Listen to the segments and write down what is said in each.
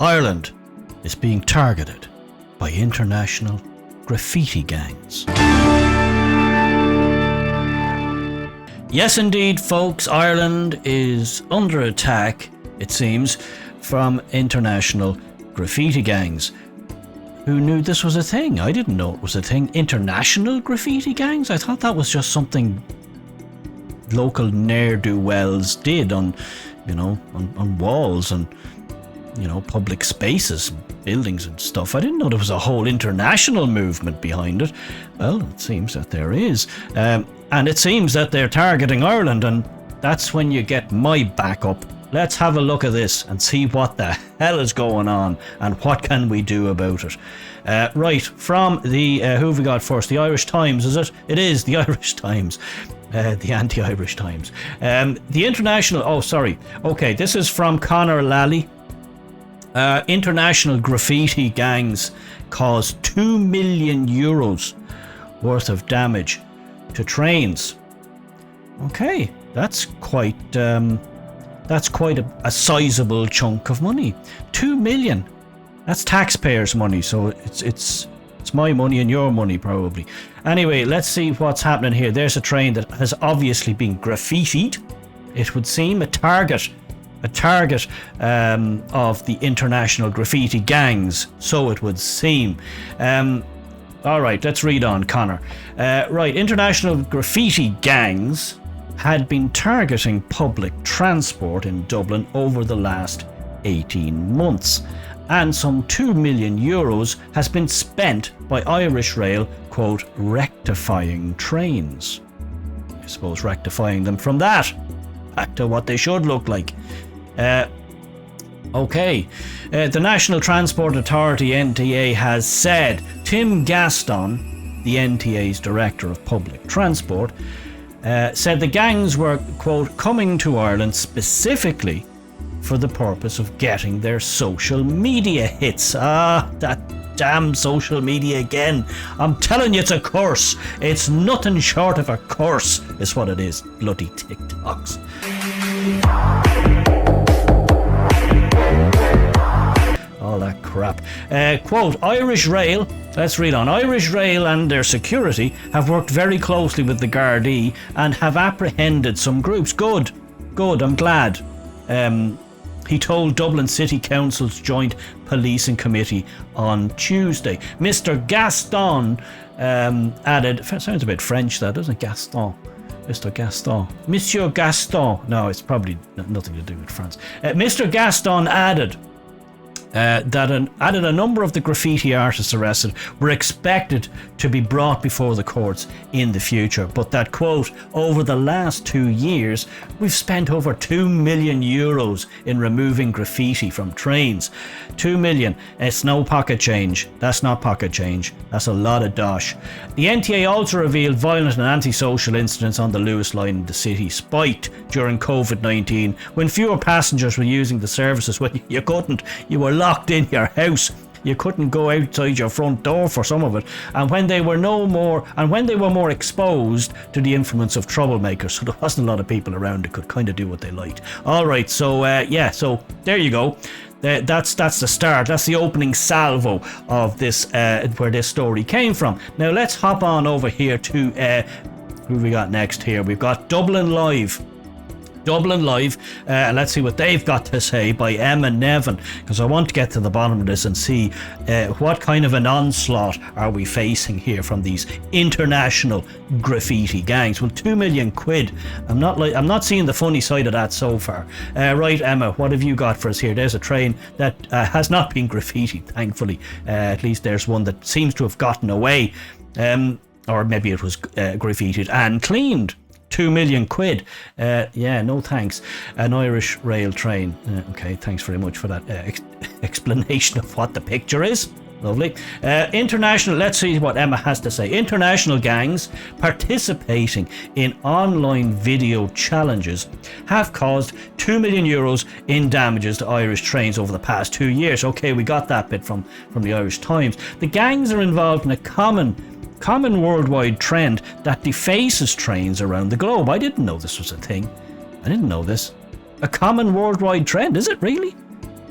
Ireland is being targeted by international graffiti gangs. Yes, indeed, folks, Ireland is under attack, it seems, from international graffiti gangs. Who knew this was a thing? I didn't know it was a thing. International graffiti gangs? I thought that was just something local ne'er-do-wells did on walls and, public spaces, buildings and stuff. I didn't know there was a whole international movement behind it. Well, it seems that there is. And it seems that they're targeting Ireland, and that's when you get my backup. Let's have a look at this and see what the hell is going on and what can we do about it. Right, from the, who have we got first? The Irish Times, is it? It is, the Irish Times. The anti-Irish Times. The international, okay, this is from Conor Lally. International graffiti gangs cause €2 million worth of damage to trains. Okay, that's quite a sizable chunk of money. 2 million. That's taxpayers' money, so it's my money and your money probably. Anyway, let's see what's happening here. There's a train that has obviously been graffitied. It would seem a target of the international graffiti gangs, so it would seem. All right, let's read on, Connor. Right, international graffiti gangs had been targeting public transport in Dublin over the last 18 months, and some €2 million has been spent by Irish Rail, quote, rectifying trains. I suppose rectifying them from that back to what they should look like. Okay, the National Transport Authority, NTA, has said Tim Gaston, the NTA's Director of Public Transport, said the gangs were, quote, coming to Ireland specifically for the purpose of getting their social media hits. That damn social media again. I'm telling you, it's a curse. It's nothing short of a curse, is what it is. Bloody TikToks. All that crap. Quote, Irish Rail, let's read on. Irish Rail and their security have worked very closely with the Gardaí and have apprehended some groups. Good, I'm glad. He told Dublin City Council's Joint Policing Committee on Tuesday. Mr. Gaston added, sounds a bit French that, doesn't it? Gaston. Mr. Gaston. Monsieur Gaston. No, it's probably nothing to do with France. Mr. Gaston added that a number of the graffiti artists arrested were expected to be brought before the courts in the future, but that, quote, over the last 2 years, we've spent over €2 million in removing graffiti from trains. 2 million. It's no pocket change. That's not pocket change. That's a lot of dosh. The NTA also revealed violent and antisocial incidents on the Lewis line in the city spiked during COVID-19 when fewer passengers were using the services. Well, you couldn't. You were locked in your house. You couldn't go outside your front door for some of it. And when they were more exposed to the influence of troublemakers, so there wasn't a lot of people around that could kind of do what they liked. All right, so so there you go. That's the start. That's the opening salvo of this, where this story came from. Now let's hop on over here to who we got next here. We've got Dublin Live. Let's see what they've got to say by Emma Nevin, because I want to get to the bottom of this and see what kind of an onslaught are we facing here from these international graffiti gangs. Well, £2 million. I'm not seeing the funny side of that so far. Right, Emma, what have you got for us here? There's a train that has not been graffitied, thankfully. At least there's one that seems to have gotten away, or maybe it was graffitied and cleaned. £2 million. No thanks. An Irish rail train. Okay, thanks very much for that explanation of what the picture is. Lovely. International, let's see what Emma has to say. International gangs participating in online video challenges have caused €2 million in damages to Irish trains over the past 2 years. Okay, we got that bit from the Irish Times. The gangs are involved in a common worldwide trend that defaces trains around the globe. I didn't know this was a thing. I didn't know this. A common worldwide trend, is it really?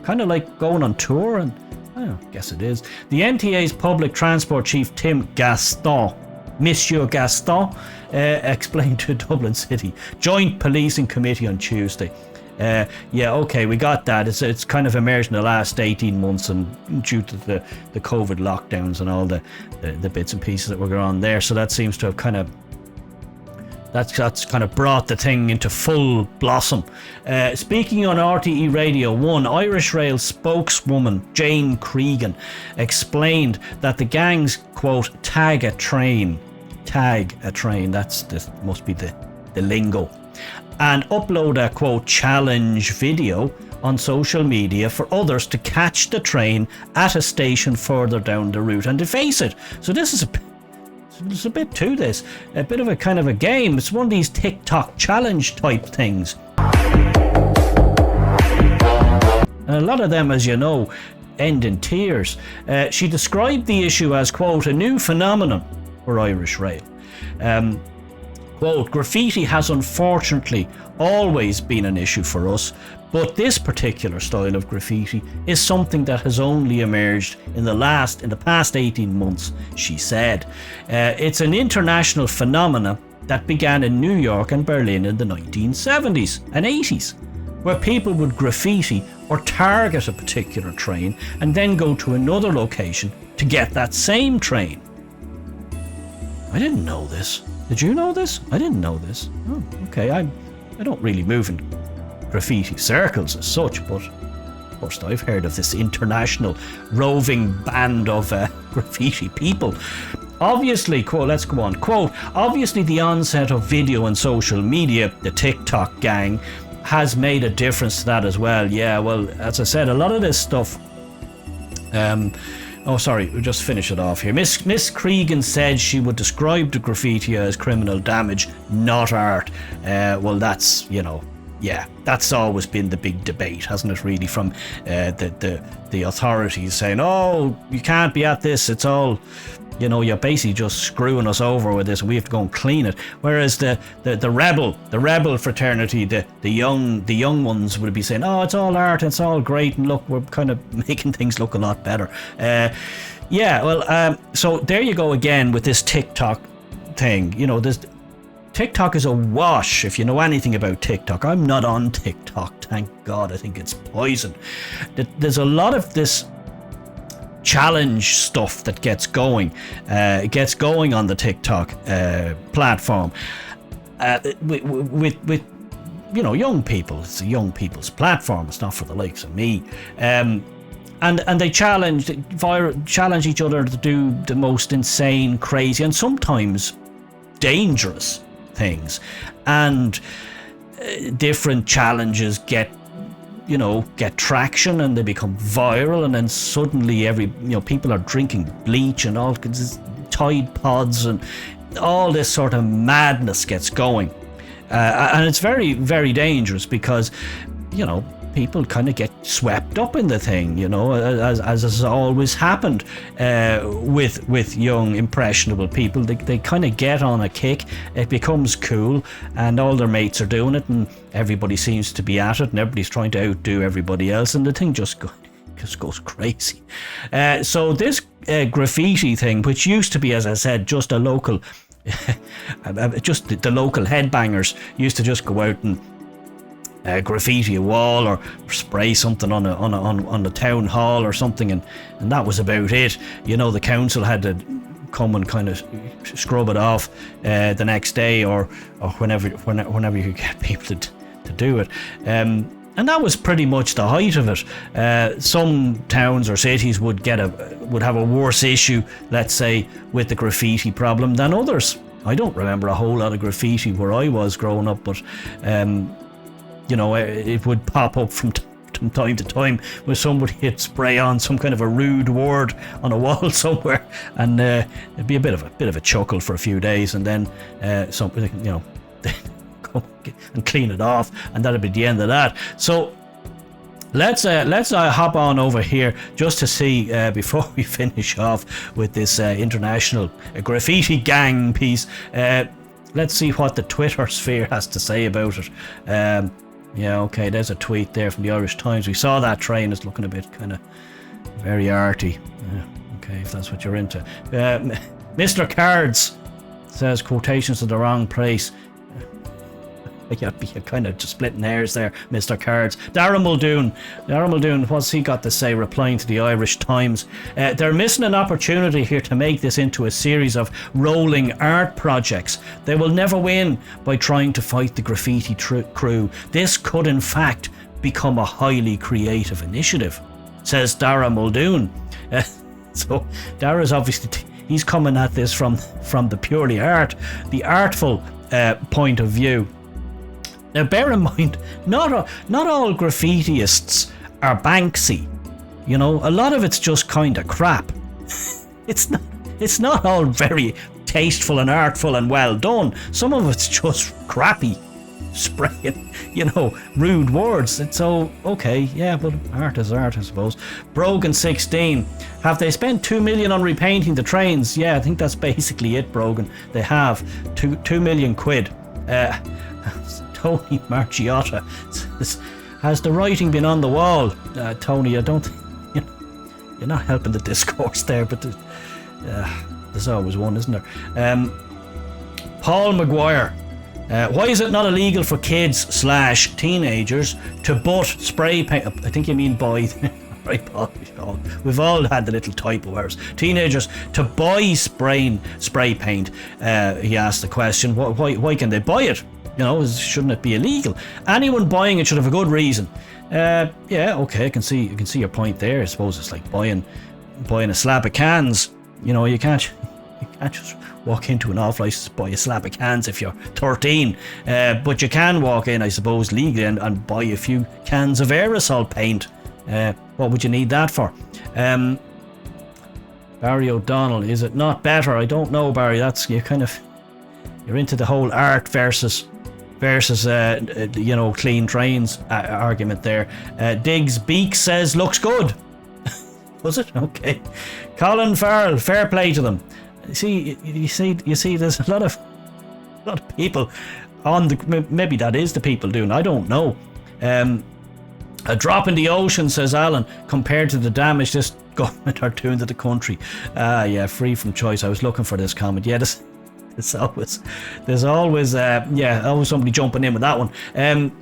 kind of like going on tour, and I guess it is. The NTA's public transport chief Tim Gaston, Monsieur Gaston, explained to Dublin City Joint Policing Committee on Tuesday. We got that. It's kind of emerged in the last 18 months, and due to the COVID lockdowns and all the bits and pieces that were going on there. So that seems to have kind of brought the thing into full blossom. Speaking on RTE Radio 1, Irish Rail spokeswoman Jane Cregan explained that the gangs, quote, tag a train, this must be the lingo, and upload a, quote, challenge video on social media for others to catch the train at a station further down the route and deface it. So this is there's a bit to this, a bit of a kind of a game. It's one of these TikTok challenge type things. And a lot of them, as you know, end in tears. She described the issue as, quote, a new phenomenon for Irish Rail. Quote, graffiti has unfortunately always been an issue for us, but this particular style of graffiti is something that has only emerged in the past 18 months, she said. It's an international phenomenon that began in New York and Berlin in the 1970s and 80s, where people would graffiti or target a particular train and then go to another location to get that same train. I didn't know this. Did you know this? I didn't know this. Oh, okay. I don't really move in graffiti circles as such, but first I've heard of this international roving band of graffiti people. Obviously, quote, let's go on, quote, obviously the onset of video and social media, the TikTok gang, has made a difference to that as well. Yeah, well, as I said, a lot of this stuff... we'll just finish it off here. Miss Cregan said she would describe the graffiti as criminal damage, not art. Well, that's, that's always been the big debate, hasn't it, really, from the authorities saying, oh, you can't be at this, it's all, you're basically just screwing us over with this, we have to go and clean it. Whereas the rebel fraternity, the young ones would be saying, oh, it's all art, it's all great, and look, we're kind of making things look a lot better. So there you go again with this TikTok thing. This TikTok is a wash, if you know anything about TikTok. I'm not on TikTok, thank God. I think it's poison. There's a lot of this challenge stuff that gets going on the TikTok platform with young people. It's a young people's platform. It's not for the likes of me. And they challenge each other to do the most insane, crazy, and sometimes dangerous things. And different challenges get traction and they become viral, and then suddenly people are drinking bleach and all kinds of Tide Pods and all this sort of madness gets going, and it's very, very dangerous because people kind of get swept up in the thing, as has always happened with young impressionable people. They kind of get on a kick, it becomes cool, and all their mates are doing it, and everybody seems to be at it, and everybody's trying to outdo everybody else, and the thing just goes crazy. So this graffiti thing, which used to be, as I said, just a local just the local headbangers used to just go out and graffiti a wall or spray something on the town hall or something, and that was about it. The council had to come and kind of scrub it off the next day or whenever you could get people to do it. And that was pretty much the height of it. Some towns or cities would have a worse issue, let's say, with the graffiti problem than others. I don't remember a whole lot of graffiti where I was growing up, but it would pop up from time to time where somebody would spray on some kind of a rude word on a wall somewhere, and it'd be a bit of a chuckle for a few days, and then something, go and clean it off, and that'd be the end of that. So let's hop on over here just to see before we finish off with this international graffiti gang piece. Let's see what the Twitter sphere has to say about it. Yeah, okay, there's a tweet there from the Irish Times. We saw that train. It's looking a bit kind of very arty. Yeah, okay, if that's what you're into. Mr. Cards says quotations to the wrong place. You're kind of just splitting hairs there, Mr. Cards. Darren Muldoon, what's he got to say replying to the Irish Times? They're missing an opportunity here to make this into a series of rolling art projects. They will never win by trying to fight the graffiti crew. This could in fact become a highly creative initiative, says Dara Muldoon. So Dara's obviously he's coming at this from the purely the artful point of view. Now, bear in mind, not all graffitiists are Banksy. You know, a lot of it's just kind of crap. It's not all very tasteful and artful and well done. Some of it's just crappy, spraying, rude words. It's so okay, yeah, but art is art, I suppose. Brogan 16, have they spent 2 million on repainting the trains? Yeah, I think that's basically it, Brogan. They have 2 million quid. Tony Marchiotta says, has the writing been on the wall? Tony, I don't you're not helping the discourse there, but there's always one, isn't there? Paul Maguire, why is it not illegal for kids / teenagers to butt spray paint? I think you mean buy. Right, Paul. We've all had the little typo errors. Teenagers to buy spray paint. He asked the question. Why can they buy it? Shouldn't it be illegal? Anyone buying it should have a good reason. Yeah, okay, I can see your point there. I suppose it's like buying a slab of cans. You can't just walk into an off-license buy a slab of cans if you're 13. But you can walk in, I suppose, legally and buy a few cans of aerosol paint. What would you need that for? Barry O'Donnell, is it not better? I don't know, Barry. That's you're into the whole art versus clean trains argument there. Diggs Beak says looks good. Was it? Okay. Colin Farrell, fair play to them. You see there's a lot of people on the, maybe that is the people doing, I don't know. A drop in the ocean, says Alan, compared to the damage this government are doing to the country. Yeah, free from choice. I was looking for this comment. Yeah, there's always somebody jumping in with that one.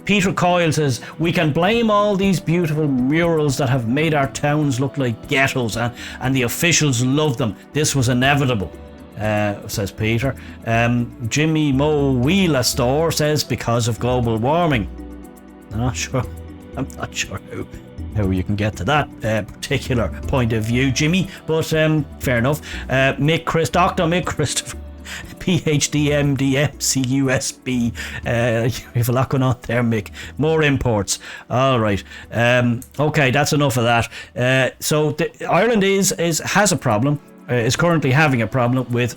Peter Coyle says, we can blame all these beautiful murals that have made our towns look like ghettos and the officials love them. This was inevitable, says Peter. Jimmy Mo Wheeler Store says because of global warming. I'm not sure how you can get to that particular point of view, Jimmy, but fair enough. Dr. Mick Christopher, PhD, MD, MC, USB. You have a lot going on there, Mick. More imports. All right. Okay, that's enough of that. So Ireland has a problem. Is currently having a problem with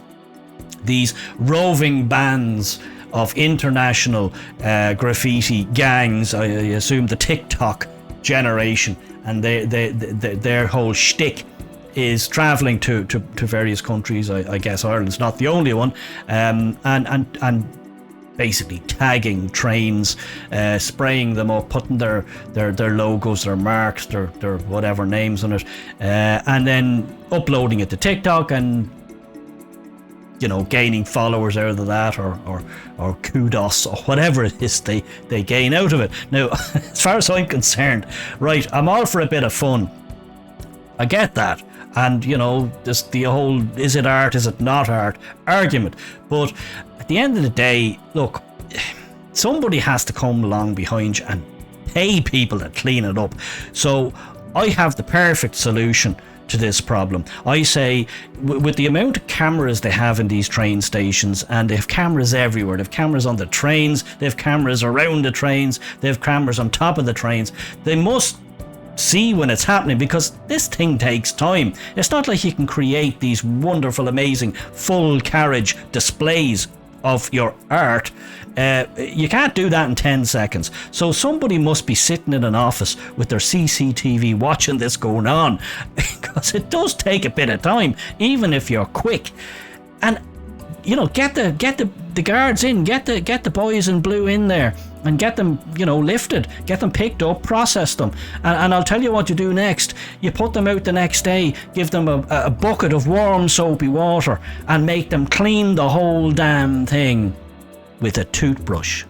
these roving bands of international graffiti gangs. I assume the TikTok generation, and their whole shtick is travelling to various countries. I guess Ireland's not the only one, and basically tagging trains, spraying them up, putting their logos, their marks, their whatever names on it, and then uploading it to TikTok and gaining followers out of that, or kudos, or whatever it is they gain out of it. Now, as far as I'm concerned, right, I'm all for a bit of fun. I get that. And, just the whole, is it art, is it not art argument. But at the end of the day, look, somebody has to come along behind you and pay people to clean it up. So I have the perfect solution to this problem. I say, with the amount of cameras they have in these train stations, and they have cameras everywhere, they have cameras on the trains, they have cameras around the trains, they have cameras on top of the trains, they must see when it's happening, because this thing takes time. It's not like you can create these wonderful, amazing full carriage displays of your art. You can't do that in 10 seconds. So somebody must be sitting in an office with their CCTV watching this going on, because it does take a bit of time, even if you're quick. And get the guards in, get the boys in blue in there. and get them, lifted, get them picked up, process them. And I'll tell you what you do next. You put them out the next day, give them a bucket of warm soapy water and make them clean the whole damn thing with a toothbrush.